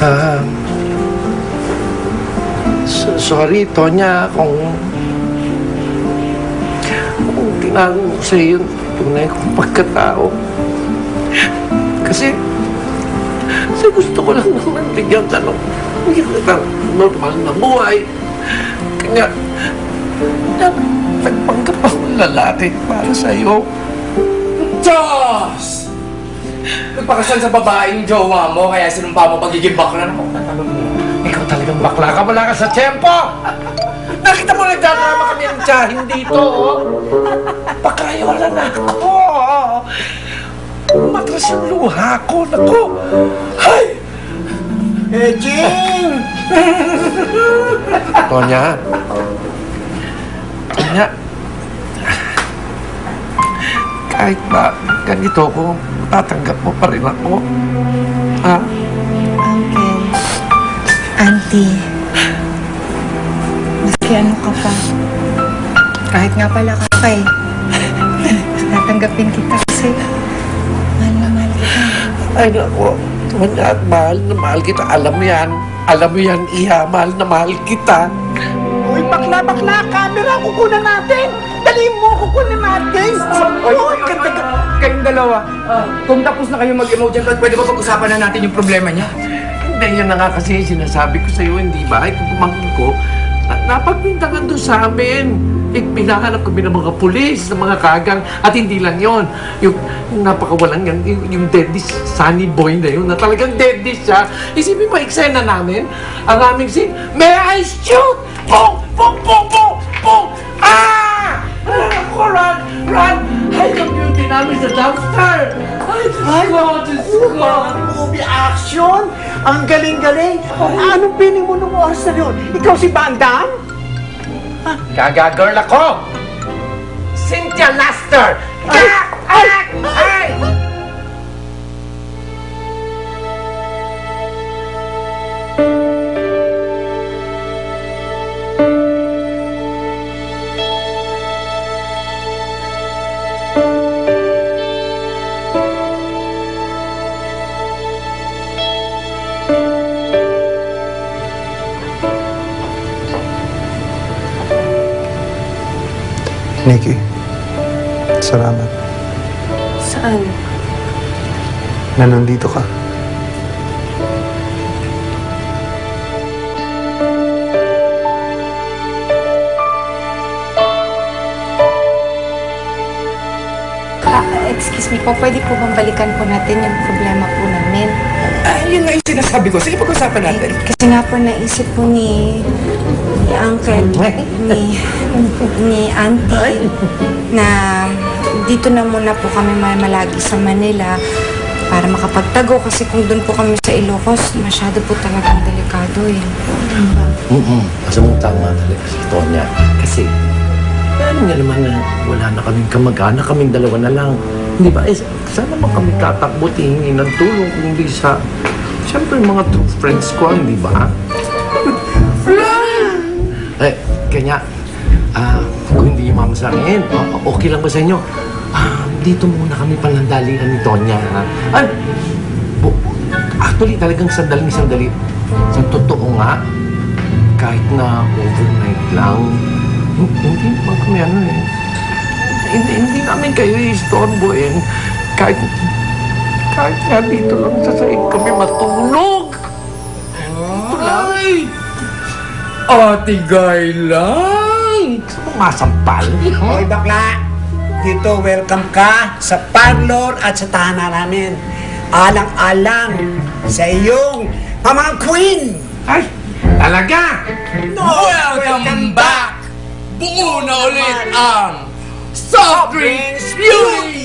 Ah, sorry, Tonya, kung tinago ko sa iyo yung tunay kong pagkatao. Kasi gusto ko lang naman bigyan ka ng normal na buhay. Kaya, nagpanggap akong lalaki para sa iyo. Diyos! Nagpakasal sa babaeng jowa mo, kaya sinumpa mo pagiging bakla na mo. Ikaw talagang bakla ka, wala ka sa tiyempo! Nakita mo nagdadrama kami ng tiyahin dito, oh! Pakayola na ako! Matras yung luha ko, naku! Hay! Jing! Tonya, kahit ba ganito ko, tatanggap mo pa rin ako. Ha? Uncle, Auntie, maski ano ka pa, kahit nga pala kakay, tatanggapin kita kasi mahal na mahal kita. Ay, naku. Tonya, mahal na mahal kita. Alam mo yan. Alam mo yan, Iha. Mahal na mahal kita. Uy, bakla! Camera, kukunan natin! Dali mo, kukunan natin! Uy, kayong dalawa. Kung tapos na kayo mag-emoji, pwede ba pag-usapan na natin yung problema niya? Hindi, yun na nga kasi sinasabi ko sa'yo, hindi ba? Ito pumangkin ko, napagpintangan doon sa amin. Pinahanap kami ng mga pulis, ng mga kagang, at hindi lang yon. Yung napakawalang yan, yung deadly sunny boy na yun, na talagang deadly siya. Isipin mo, eksena namin, ang aming scene, may I shoot? Pong! Pong! Pong! Pong! Pong! Ah! Ako, run! Run! Ay, ang beauty namin sa dumpster! Ay, Diyos ko! Movie action! Ang galing-galing! Anong piling mo nung oras na yun? Ikaw si Van Damme? Gaga-girl ako! Cynthia Laster! Ay! Ay! Ay! Nikki, salamat Saan? na nandito ka. Excuse me po, pwede po bang balikan po natin yung problema po namin? Yun nga yung sinasabi ko. Sige, pag-usapan natin. Kasi nga po naisip po ni Uncle, ni Auntie, na dito na muna po kami malagi sa Manila para makapagtago. Kasi kung doon po kami sa Ilocos, masyado po talagang delikado eh. Kasi mong tama talaga si Tonya. Kasi, alam nga naman na wala na kaming kamag-anak, kaming dalawa na lang. Hindi ba? Saan naman kami tatakbo, tingin ng tulong kung hindi sa... Siyempre, mga true friends ko, hindi ba? Kanya, kung hindi yung mama sa akin, okay lang ba sa inyo? Dito muna kami palandalian ni Tonya, ha? Actually, talagang sandali. Sa totoo nga, kahit na overnight lang, hindi naman kami hindi namin kayo istorbo eh. Kahit nga dito lang sa saig kami matulog. Ay! Ate Gaylang! Gusto mo masampal? Hoy, bakla! Dito, welcome ka sa parlor at sa tahanan namin. Alang-alang sa iyong Mama Queen! Ay, talaga! Welcome back! Buo na ulit ang Soft Drinks Beauty